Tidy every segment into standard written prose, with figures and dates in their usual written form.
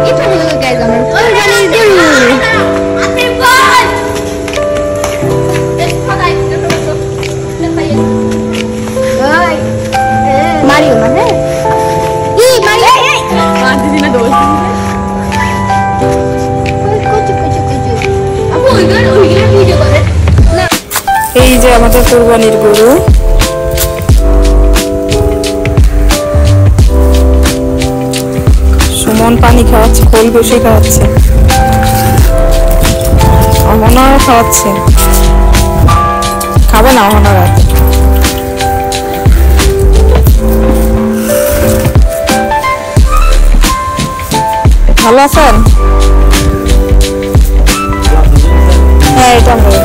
Itu dulu guys, আমার কুরবানির গরু। Mario mana? Ih, Mario. Mati sini dulu. Kucu. Apa video করে? এই যে আমাদের কুরবানির গরু। সুমন পানি খাওয়াচ্ছে, খোল বসে খাওয়াচ্ছে, অমনাও খাওয়াচ্ছে। খাবে না অমনা রাত। ভালো আছেন? হ্যাঁ, এটা ভালো।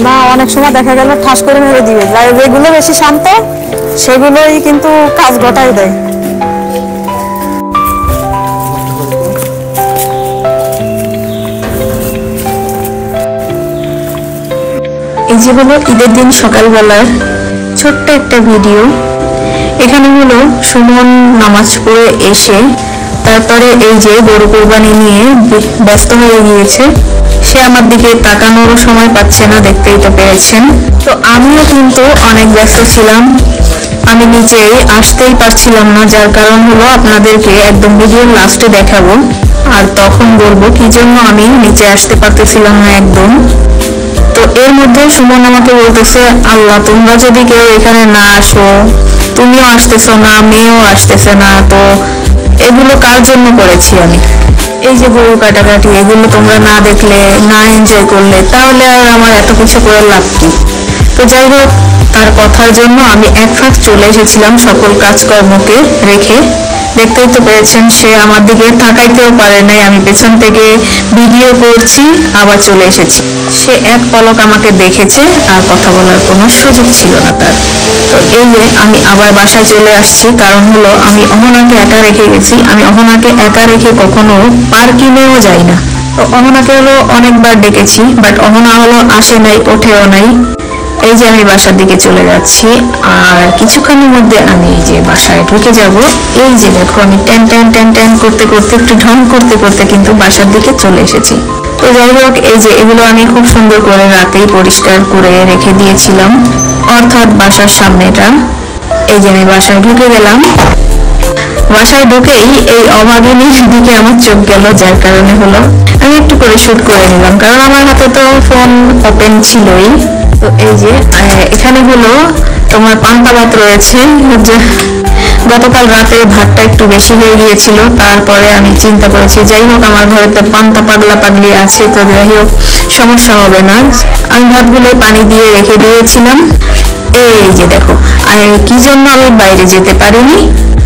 না, অনেক সময় দেখা গেল ঠাস করে মেরে দিবে, যেগুলো বেশি শান্ত সেগুলোই কিন্তু কাজ গটাই দেয়। এই যে হলো ঈদের দিন সকালবেলার ছোট্ট একটা ভিডিও। এখানে হলো সুমন নামাজ পড়ে এসে তারপরে এই যে গরু কোরবানি নিয়ে ব্যস্ত হয়ে গিয়েছে। সে আমার দিকে তাকানোরও সময় পাচ্ছে না, দেখতেই তো পেরেছেন। তো আমিও কিন্তু অনেক ব্যস্ত ছিলাম, আমি নিজেই আসতেই পারছিলাম না, যার কারণ হলো আপনাদেরকে একদম ভিডিওর লাস্টে দেখাবো আর তখন বলবো কি জন্য আমি নিচে আসতে পারতেছিলাম না একদম। তো এর মধ্যে সুমন আমাকে বলতেছে, আল্লাহ তোমরা যদি কেউ এখানে না আসো, তুমিও আসতেছো না, মেয়েও আসতেছে না, তো এগুলো কার জন্য করেছি আমি? এই যে গরু কাটাকাটি, এগুলো তোমরা না দেখলে, না এনজয় করলে, তাহলে আর আমার এত কিছু করে লাভ কি? তো যাই হোক, তার কথার জন্য আমি এক ফাঁক চলে এসেছিলাম সকল কাজকর্মকে রেখে। দেখতেই তো পেরেছেন, সে আমার দিকে তাকাইতেও পারে নাই, আমি পেছন থেকে ভিডিও করছি আবার চলে এসেছি। সে এক পলক আমাকে দেখেছে আর কথা বলার কোনো সুযোগ ছিল না তার। তো এই যে আমি আবার বাসায় চলে আসছি, কারণ হলো আমি অহনাকে একা রেখে গেছি। আমি অহনাকে একা রেখে কখনো পার্কিংয়েও যাই না। তো অহনাকে হলো অনেকবার ডেকেছি, বাট অহনা হলো আসে নাই, ওঠেও নাই। এই যে আমি বাসার দিকে চলে যাচ্ছি আর কিছুক্ষণের মধ্যে আমি এই যে বাসায় ঢুকে যাব। এই যে দেখো, আমি টেন করতে করতে, একটু ঢং করতে করতে কিন্তু বাসার দিকে চলে এসেছি। তো যাই হোক, এই যে এগুলো আমি খুব সুন্দর করে রাতেই পরিষ্কার করে রেখে দিয়েছিলাম, অর্থাৎ বাসার সামনেটা। এই যে আমি বাসায় ঢুকে গেলাম। বাসায় ঢুকেই এই অভাগিনীর দিকে আমার চোখ গেল, যার কারণে হলো আমি একটু করে শুট করে নিলাম, কারণ আমার হাতে তো ফোন ওপেন ছিলই। তো এই যে এখানে হলো তোমার পান্তা ভাত রয়েছে। গতকাল রাতে ভাতটা একটু বেশি হয়ে গিয়েছিল, তারপরে আমি চিন্তা করেছি যাই হোক আমার ঘরে তো পান্তা পাগলা পাগলি আছে, তো যাই হোক সমস্যা হবে না। আমি ভাতগুলো পানি দিয়ে রেখে দিয়েছিলাম। এই যে দেখো, আর কি জন্য আমি বাইরে যেতে পারিনি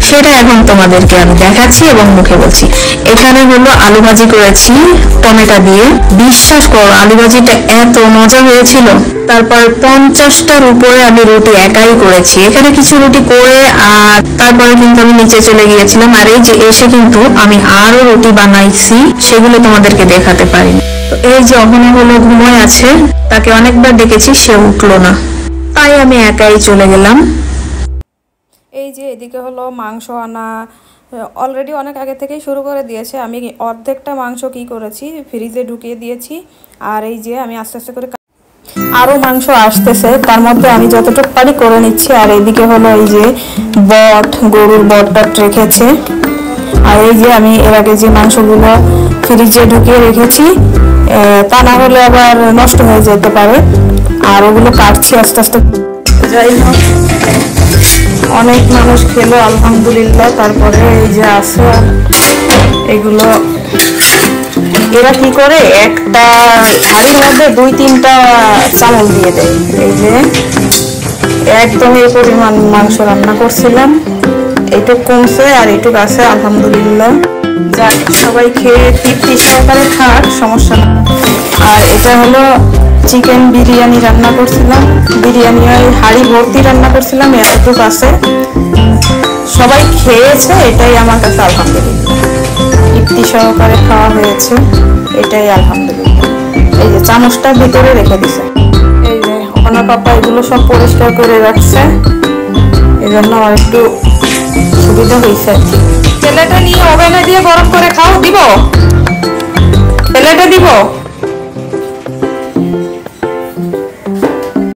সেটা এখন তোমাদেরকে আমি দেখাচ্ছি এবং মুখে বলছি। এখানে হলো আলু ভাজি করেছি টমেটো দিয়ে। বিশ্বাস করো, আলু ভাজিটা এত মজা হয়েছিল। তারপর 50টার উপরে আমি রুটি একাই করেছি। এখানে কিছু রুটি করে আর তারপরে কিন্তু আমি নিচে চলে গিয়েছিলাম। আর এই যে এসে কিন্তু আমি আরো রুটি বানাইছি, সেগুলো তোমাদেরকে দেখাতে পারিনি। তো এই যে অহনা হলো ঘুমোয় আছে, তাকে অনেকবার ডেকেছি, সে উঠলো না, তাই আমি একাই চলে গেলাম। এই যে এদিকে হলো মাংস আনা অলরেডি অনেক আগে থেকেই শুরু করে দিয়েছে। আমি অর্ধেকটা মাংস কি করেছি ফ্রিজে ঢুকিয়ে দিয়েছি, আর এই যে আমি আস্তে আস্তে করে আরও মাংস আসতেছে, তার মধ্যে আমি যতটুকু পারি করে নিচ্ছি। আর এইদিকে হলো এই যে বট, গরুর বটটা রেখেছে। আর এই যে আমি এর আগে যে মাংসগুলো ফ্রিজে ঢুকিয়ে রেখেছি, তা না হলে আবার নষ্ট হয়ে যেতে পারে, আর ওগুলো কাটছি আস্তে আস্তে। যাই হোক, অনেক মানুষ খেলো আলহামদুলিল্লাহ। তারপরে এই যে আছে এগুলো, এরা কি করে একটা হাঁড়ির মধ্যে 2-3টা চামচ দিয়ে দেয়। এই যে একদম এই পরিমাণ মাংস রান্না করছিলাম, এইটুক কমছে আর এইটুক আছে আলহামদুলিল্লাহ। যাক, সবাই খেয়ে তৃপ্তি সহকারে খাক, সমস্যা না। আর এটা হলো চিকেন বিরিয়ানি রান্না করছিলাম, বিরিয়ানি হাঁড়ি ভর্তি রান্না করছিলাম, এতটুকু আছে। সবাই খেয়েছে, এটাই আমার কাছে আলহামদুলিল্লাহ, তৃপ্তি সহকারে খাওয়া হয়েছে, এটাই আলহামদুলিল্লাহ। এই যে চামচটা ভিতরে রেখে দিছে। এই যে ওনার পাপা এগুলো সব পরিষ্কার করে রাখছে, এই জন্য আমার একটু সুবিধা হয়েছে আর কি। প্লেটে নিয়ে ওভেনে দিয়ে গরম করে খাও, দিব প্লেটে দিব।